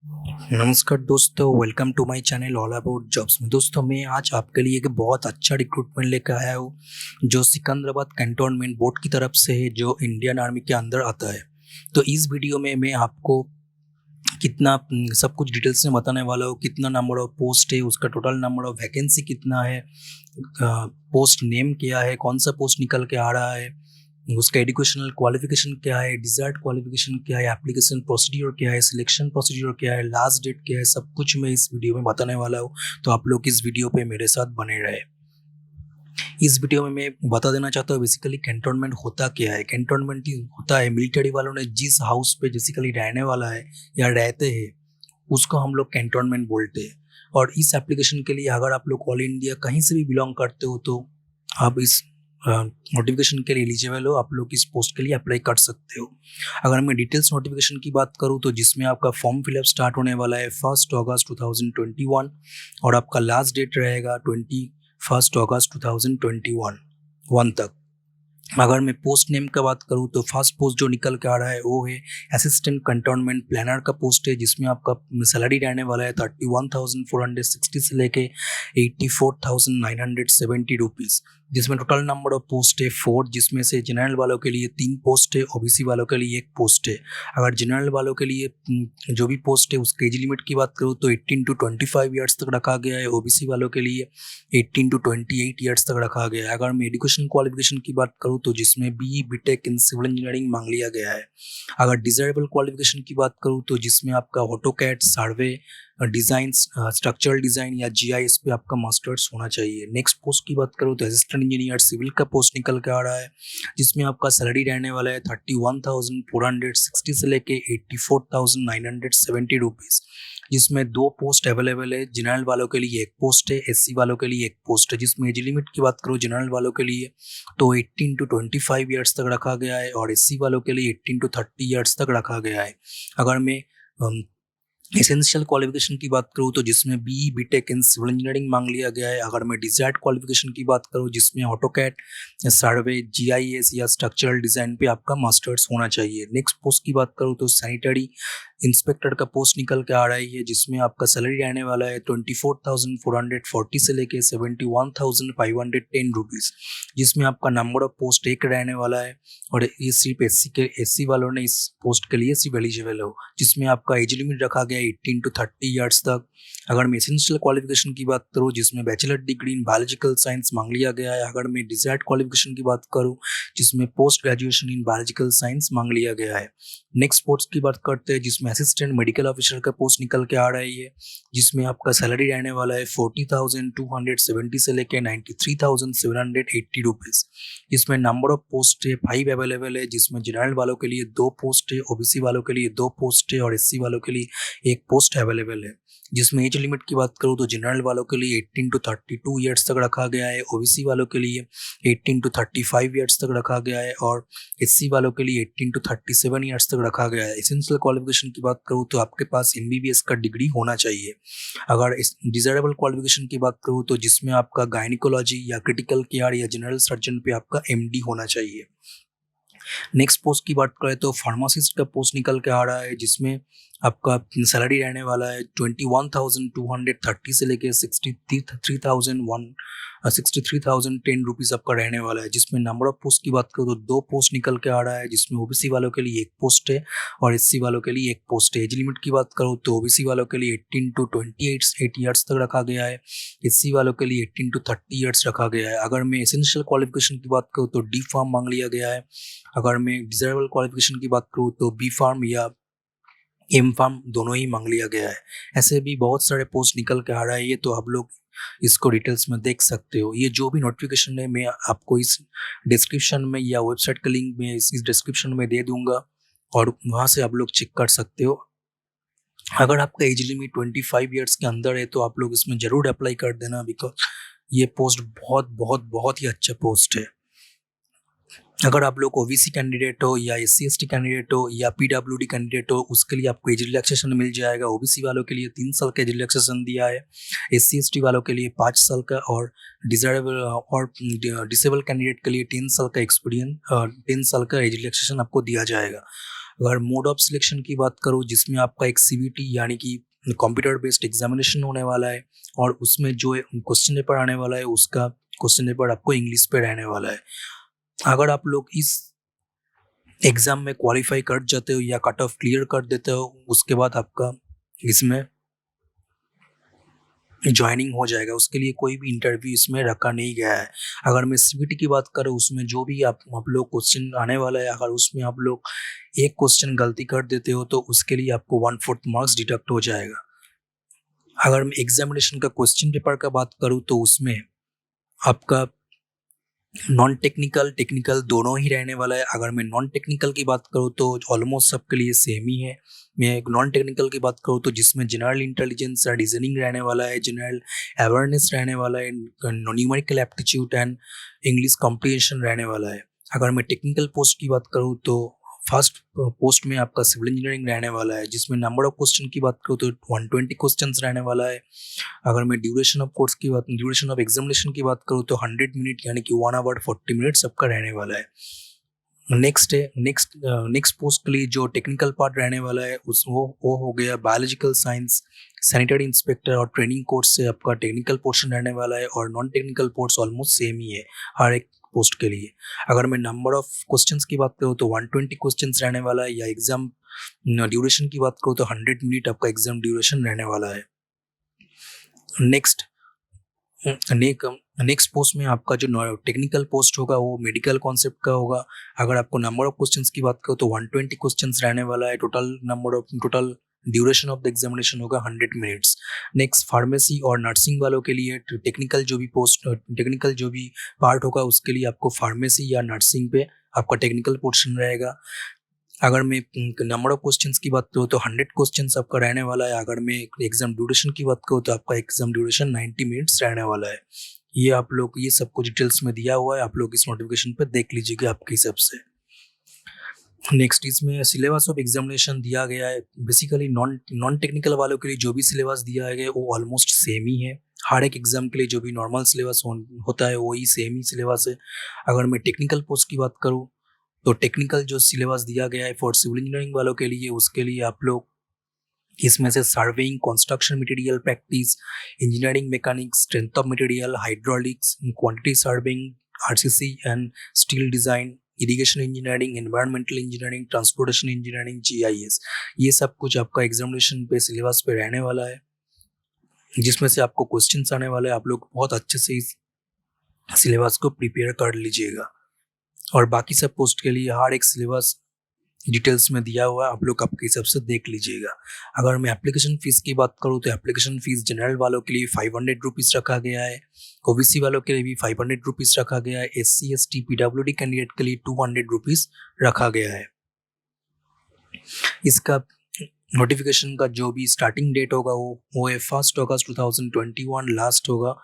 नमस्कार दोस्तों, welcome to my channel all about jobs में। दोस्तों, मैं आज आपके लिए एक बहुत अच्छा रिक्रूटमेंट लेकर आया हूँ जो सिकंदराबाद कैंटोनमेंट बोर्ड की तरफ से है, जो इंडियन आर्मी के अंदर आता है। तो इस वीडियो में मैं आपको कितना सब कुछ डिटेल्स में बताने वाला हूँ। कितना नंबर ऑफ पोस्ट है, उसका टोटल नंबर ऑफ वैकेंसी कितना है, पोस्ट नेम क्या है, कौन सा पोस्ट निकल के आ रहा है, उसका एजुकेशनल क्वालिफिकेशन क्या है, डिजायर्ड क्वालिफिकेशन क्या है, एप्लीकेशन प्रोसीड्यूर क्या है, सिलेक्शन प्रोसीड्यूर क्या है, लास्ट डेट क्या है, सब कुछ मैं इस वीडियो में बताने वाला हूँ। तो आप लोग इस वीडियो पे मेरे साथ बने रहे। इस वीडियो में मैं बता देना चाहता हूँ बेसिकली कैंटोनमेंट होता क्या है। कैंटोनमेंट होता है मिलिट्री वालों ने जिस हाउस पे बेसिकली रहने वाला है या रहते हैं, उसको हम लोग कैंटोनमेंट बोलते हैं। और इस एप्लीकेशन के लिए अगर आप लोग ऑल इंडिया कहीं से भी बिलोंग करते हो तो आप इस नोटिफिकेशन के लिए एलिजिबल हो, आप लोग इस पोस्ट के लिए अप्लाई कर सकते हो। अगर मैं डिटेल्स नोटिफिकेशन की बात करूं तो जिसमें आपका फॉर्म फिलअप स्टार्ट होने वाला है 1 अगस्त 2021 और आपका लास्ट डेट रहेगा 21 अगस्त 2021 तक। अगर मैं पोस्ट नेम का बात करूं तो फर्स्ट पोस्ट जो निकल के आ रहा है वो है असिस्टेंट कंटोनमेंट प्लानर का पोस्ट है, जिसमें आपका सैलरी रहने वाला है 31,460 से लेके 84,970 रुपीज़। जिसमें टोटल नंबर ऑफ पोस्ट है 4, जिसमें से जनरल वालों के लिए 3 पोस्ट है, ओबीसी वालों के लिए 1 पोस्ट है। अगर जनरल वालों के लिए जो भी पोस्ट है उसके एज लिमिट की बात करूँ तो 18 to 25 ईयर्स तक रखा गया है। ओबीसी वालों के लिए 18 to 28 ईयर्स तक रखा गया है। अगर मैं एजुकेशन क्वालिफिकेशन की बात करूँ तो जिसमें BE B Tech in civil engineering मांग लिया गया है। अगर डिजायरेबल क्वालिफिकेशन की बात करूँ तो जिसमें आपका ऑटोकैड, सर्वे, डिजाइन, स्ट्रक्चरल डिजाइन या जीआईएस पे आपका मास्टर्स होना चाहिए। नेक्स्ट पोस्ट की बात करूँ तो असिस्टेंट इंजीनियर सिविल का पोस्ट निकल के आ रहा है, जिसमें आपका सैलरी रहने वाला है 31,460 से लेके 84,970 रुपीज़। जिसमें 2 पोस्ट अवेलेबल है। जनरल वालों के लिए 1 पोस्ट है, एससी वालों के लिए 1 पोस्ट है। जिसमें एज लिमिट की बात करूँ जनरल वालों के लिए तो 18 to 25 ईयर्स तक रखा गया है और एससी वालों के लिए 18 to 30 ईयर्स तक रखा गया है। अगर मैं एसेंशियल क्वालिफिकेशन की बात करूँ तो जिसमें BE B Tech in civil engineering मांग लिया गया है। अगर मैं डिजायर्ड क्वालिफिकेशन की बात करूँ जिसमें ऑटोकैड, सर्वे, जीआईएस या स्ट्रक्चरल डिजाइन पे आपका मास्टर्स होना चाहिए। नेक्स्ट पोस्ट की बात करूँ तो सैनिटरी इंस्पेक्टर का पोस्ट निकल के आ रहा है, जिसमें आपका सैलरी रहने वाला है 24,440 से लेके 71,510 रुपीज़। जिसमें आपका नंबर ऑफ पोस्ट 1 रहने वाला है और ये सिर्फ एससी वालों ने इस पोस्ट के लिए सिर्फ एलिजिबल हो। जिसमें आपका एज लिमिट रखा गया है 18 to 30 ईयर्स तक। अगर मैं एसेंशियल क्वालिफिकेशन की बात करूँ जिसमें bachelor degree in biological science मांग लिया गया है। अगर मैं डिजायर्ड क्वालिफिकेशन की बात करूँ जिसमें post graduation in biological science मांग लिया गया है। नेक्स्ट पोस्ट की बात करते हैं जिसमें असिस्टेंट मेडिकल ऑफिसर का पोस्ट निकल के आ रहा है, जिसमें आपका सैलरी रहने वाला है 40,270 से लेकर 93,780 रुपीज़। इसमें नंबर ऑफ पोस्ट है 5 अवेलेबल है, जिसमें जनरल वालों के लिए 2 पोस्ट है, ओबीसी वालों के लिए 2 पोस्ट है और एससी वालों के लिए 1 पोस्ट अवेलेबल है। जिसमें एज लिमिट की बात करूँ तो जनरल वालों के लिए 18 to 32 ईयर्स तक रखा गया है, ओबीसी वालों के लिए 18 to 35 ईयर्स तक रखा गया है और एससी वालों के लिए 18 to 37 ईयर्स तक रखा गया है। एसेंशियल क्वालिफिकेशन की बात करूँ तो आपके पास एमबीबीएस का डिग्री होना चाहिए। अगर डिजायरेबल क्वालिफिकेशन की बात करूँ तो जिसमें आपका गायनिकोलॉजी या क्रिटिकल केयर या जनरल सर्जन पे आपका एमडी होना चाहिए। नेक्स्ट पोस्ट की बात करें तो फार्मासिस्ट का पोस्ट निकल के आ रहा है, जिसमें आपका सैलरी रहने वाला है 21,230 से लेके 63,010 रुपीज़ आपका रहने वाला है। जिसमें नंबर ऑफ पोस्ट की बात करूँ तो 2 पोस्ट निकल के आ रहा है, जिसमें ओबीसी वालों के लिए 1 पोस्ट है और एससी वालों के लिए 1 पोस्ट है। एज लिमिट की बात करूँ तो ओबीसी वालों के लिए 18 to 28 ईयर्स तक रखा गया है, एससी वालों के लिए 18 to 30 ईयर्स रखा गया है। अगर मैं एसेंशियल क्वालिफिकेशन की बात करूँ तो डी फार्म मांग लिया गया है। अगर मैं डिजायरेबल क्वालिफिकेशन की बात करूँ तो बी फार्म या एम फार्म दोनों ही मांग लिया गया है। ऐसे भी बहुत सारे पोस्ट निकल के आ रहा है, ये तो आप लोग इसको डिटेल्स में देख सकते हो। ये जो भी नोटिफिकेशन है मैं आपको इस डिस्क्रिप्शन में या वेबसाइट का लिंक में इस डिस्क्रिप्शन में दे दूंगा और वहाँ से आप लोग चेक कर सकते हो। अगर आपका एज लिमिट 25 ईयर्स के अंदर है तो आप लोग इसमें जरूर अप्लाई कर देना, बिकॉज ये पोस्ट बहुत बहुत बहुत ही अच्छा पोस्ट है। अगर आप लोग ओबीसी कैंडिडेट हो या एससी एसटी कैंडिडेट हो या पीडब्ल्यूडी कैंडिडेट हो, उसके लिए आपको एज रिलैक्सेशन मिल जाएगा। ओबीसी वालों के लिए 3 साल का एज रिलैक्सेशन दिया है, एससी एसटी वालों के लिए 5 साल का और डिजायरेबल और डिसेबल कैंडिडेट के लिए 10 साल का एक्सपीरियंस 10 साल का एज रिलैक्सेशन आपको दिया जाएगा। अगर मोड ऑफ सिलेक्शन की बात करूँ, जिसमें आपका एक सीबीटी यानी कि कंप्यूटर बेस्ड एग्जामिनेशन होने वाला है, और उसमें जो क्वेश्चन पेपर आने वाला है उसका क्वेश्चन पेपर आपको इंग्लिश पे रहने वाला है। अगर आप लोग इस एग्जाम में क्वालिफाई कर जाते हो या कट ऑफ क्लियर कर देते हो, उसके बाद आपका इसमें ज्वाइनिंग हो जाएगा। उसके लिए कोई भी इंटरव्यू इसमें रखा नहीं गया है। अगर मैं सीबीटी की बात करूँ, उसमें जो भी आप लोग क्वेश्चन आने वाला है, अगर उसमें आप लोग एक क्वेश्चन गलती कर देते हो तो उसके लिए आपको 1/4 मार्क्स डिडक्ट हो जाएगा। अगर मैं एग्जामिनेशन का क्वेश्चन पेपर का बात करूँ तो उसमें आपका नॉन टेक्निकल टेक्निकल दोनों ही रहने वाला है। अगर मैं नॉन टेक्निकल की बात करूँ तो ऑलमोस्ट सबके लिए सेम ही है। मैं एक नॉन टेक्निकल की बात करूँ तो जिसमें जनरल इंटेलिजेंस या रीजनिंग रहने वाला है, जनरल अवेयरनेस रहने वाला है, numerical aptitude and English comprehension रहने वाला है। अगर मैं टेक्निकल पोस्ट की बात करूँ तो फर्स्ट पोस्ट में आपका सिविल इंजीनियरिंग रहने वाला है, जिसमें नंबर ऑफ क्वेश्चन की बात करूँ तो 120 क्वेश्चन रहने वाला है। अगर मैं ड्यूरेशन ऑफ एग्जामिनेशन की बात करूँ तो 100 मिनट यानी कि 1 आवर 40 मिनट सबका रहने वाला है। नेक्स्ट पोस्ट के लिए जो टेक्निकल पार्ट रहने वाला है वो हो गया बायोलॉजिकल साइंस, सैनिटरी इंस्पेक्टर और ट्रेनिंग कोर्स से आपका टेक्निकल पोर्शन रहने वाला है, और non technical portion almost same ही है हर एक पोस्ट के लिए। अगर मैं नंबर ऑफ क्वेश्चंस की बात करूँ तो 120 क्वेश्चंस रहने वाला है, या एग्जाम ड्यूरेशन की बात करूँ तो 100 मिनट आपका एग्जाम ड्यूरेशन रहने वाला है। नेक्स्ट नेक्स्ट पोस्ट में आपका जो टेक्निकल पोस्ट होगा वो मेडिकल कॉन्सेप्ट का होगा। अगर आपको नंबर ऑफ क्वेश्चंस की बात करो तो 120 क्वेश्चंस रहने वाला है। Total duration of the examination होगा 100 मिनट्स। नेक्स्ट फार्मेसी और नर्सिंग वालों के लिए टेक्निकल जो भी पार्ट होगा उसके लिए आपको फार्मेसी या नर्सिंग पे आपका टेक्निकल पोर्शन रहेगा। अगर मैं नंबर ऑफ क्वेश्चंस की बात करूँ तो 100 क्वेश्चंस आपका रहने वाला है। अगर मैं एग्जाम ड्यूरेशन की बात करूँ तो आपका एग्जाम ड्यूरेशन 90 मिनट्स रहने वाला है। ये सब कुछ डिटेल्स में दिया हुआ है, आप लोग इस नोटिफिकेशन पे देख लीजिएगा आपके हिसाब से। नेक्स्ट इसमें सिलेबस ऑफ एग्जामिनेशन दिया गया है। बेसिकली नॉन टेक्निकल वालों के लिए जो भी सिलेबस दिया गया है वो ऑलमोस्ट सेम ही है। हर एक एग्जाम के लिए जो भी नॉर्मल सिलेबस होता है वही सेम ही सिलेबस है। अगर मैं टेक्निकल पोस्ट की बात करूँ तो टेक्निकल जो सिलेबस दिया गया है फॉर सिविल इंजीनियरिंग वालों के लिए, उसके लिए आप लोग इसमें से surveying, construction material practice, engineering mechanics, strength of material, hydraulics, quantity surveying, RCC and steel design, irrigation engineering, environmental engineering, transportation engineering, GIS, ये सब कुछ आपका एग्जामिनेशन पे सिलेबस पे रहने वाला है, जिसमें से आपको क्वेश्चंस आने वाले हैं। आप लोग बहुत अच्छे से इस सिलेबस को प्रिपेयर कर लीजिएगा, और बाकी सब पोस्ट के लिए हर एक सिलेबस डिटेल्स में दिया हुआ है, आप लोग आपके हिसाब से देख लीजिएगा। अगर मैं एप्लीकेशन फीस की बात करूँ तो एप्लीकेशन फीस जनरल वालों के लिए 500 रुपीज़ रखा गया है, ओबीसी वालों के लिए भी 500 रुपीज़ रखा गया है, SC ST PWD कैंडिडेट के लिए 200 रुपीज़ रखा गया है। इसका नोटिफिकेशन का जो भी स्टार्टिंग डेट होगा वो है 1 अगस्त 2021 लास्ट होगा,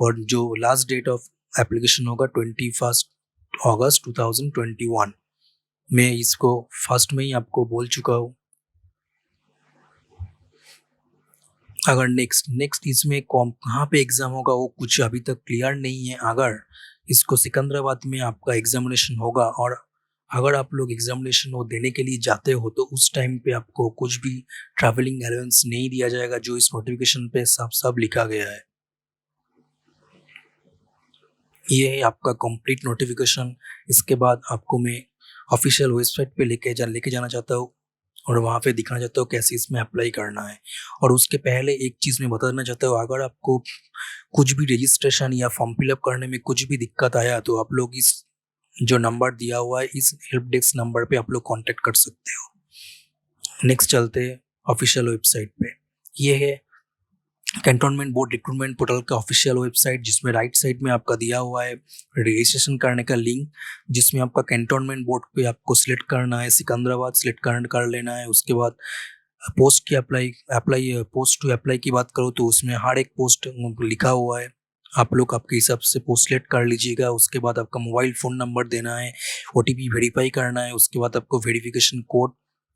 और जो लास्ट डेट ऑफ एप्लीकेशन होगा 21 अगस्त 2021। मैं इसको फर्स्ट में ही आपको बोल चुका हूँ। अगर नेक्स्ट इसमें कहाँ पे एग्जाम होगा वो कुछ अभी तक क्लियर नहीं है। अगर इसको सिकंदराबाद में आपका एग्जामिनेशन होगा, और अगर आप लोग एग्जामिनेशन वो देने के लिए जाते हो तो उस टाइम पे आपको कुछ भी ट्रैवलिंग अलाउंस नहीं दिया जाएगा, जो इस नोटिफिकेशन पे साफ साफ लिखा गया है। ये है आपका कंप्लीट नोटिफिकेशन। इसके बाद आपको मैं ऑफिशियल वेबसाइट पे लेके जाना चाहता हूँ, और वहाँ पे दिखाना चाहता हूँ कैसे इसमें अप्लाई करना है। और उसके पहले एक चीज़ मैं बताना चाहता हूँ, अगर आपको कुछ भी रजिस्ट्रेशन या फॉर्म फिलअप करने में कुछ भी दिक्कत आया तो आप लोग इस जो नंबर दिया हुआ है इस हेल्प डेस्क नंबर पे आप लोग कांटेक्ट कर सकते हो। नेक्स्ट चलते हैं ऑफिशियल वेबसाइट पे। ये है कैंटोनमेंट बोर्ड रिक्रूटमेंट पोर्टल का ऑफिशियल वेबसाइट, जिसमें राइट साइड में आपका दिया हुआ है रजिस्ट्रेशन करने का लिंक, जिसमें आपका कैंटोनमेंट बोर्ड पे आपको सिलेक्ट करना है, सिकंदराबाद सिलेक्ट कर लेना है। उसके बाद पोस्ट टू अप्लाई की बात करो तो उसमें हर एक पोस्ट लिखा हुआ है, आप लोग आपके हिसाब से पोस्ट सिलेक्ट कर लीजिएगा। उसके बाद आपका मोबाइल फ़ोन नंबर देना है, OTP वेरीफाई करना है। उसके बाद आपको वेरिफिकेशन कोड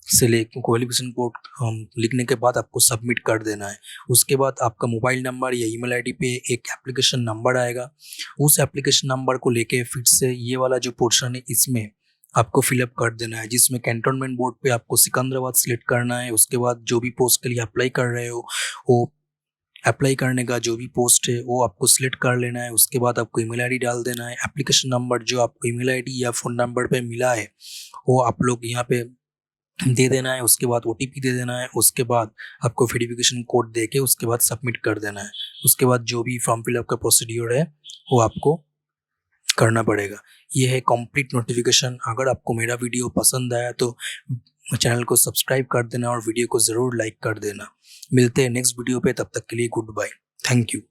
क्वालिफिकेशन कोड लिखने के बाद आपको सबमिट कर देना है। उसके बाद आपका मोबाइल नंबर या ईमेल आईडी पे एक एप्लीकेशन नंबर आएगा। उस एप्लीकेशन नंबर को लेके फिर से ये वाला जो पोर्शन है इसमें आपको फिलअप कर देना है, जिसमें कैंटोनमेंट बोर्ड पे आपको सिकंदराबाद सिलेक्ट करना है। उसके बाद जो भी पोस्ट के लिए अप्लाई कर रहे हो, वो अप्लाई करने का जो भी पोस्ट है वो आपको सिलेक्ट कर लेना है। उसके बाद आपको ईमेल आईडी डाल देना है। एप्लीकेशन नंबर जो आपको ईमेल आईडी या फ़ोन नंबर पे मिला है वो आप लोग यहाँ पे दे देना है। उसके बाद ओटीपी दे देना है। उसके बाद आपको वेरिफिकेशन कोड दे के उसके बाद सबमिट कर देना है। उसके बाद जो भी फॉर्म फिलअप का प्रोसीड्यूर है वो आपको करना पड़ेगा। ये है कंप्लीट नोटिफिकेशन। अगर आपको मेरा वीडियो पसंद आया तो चैनल को सब्सक्राइब कर देना और वीडियो को ज़रूर लाइक कर देना। मिलते हैं नेक्स्ट वीडियो पे, तब तक के लिए गुड बाय। Thank you.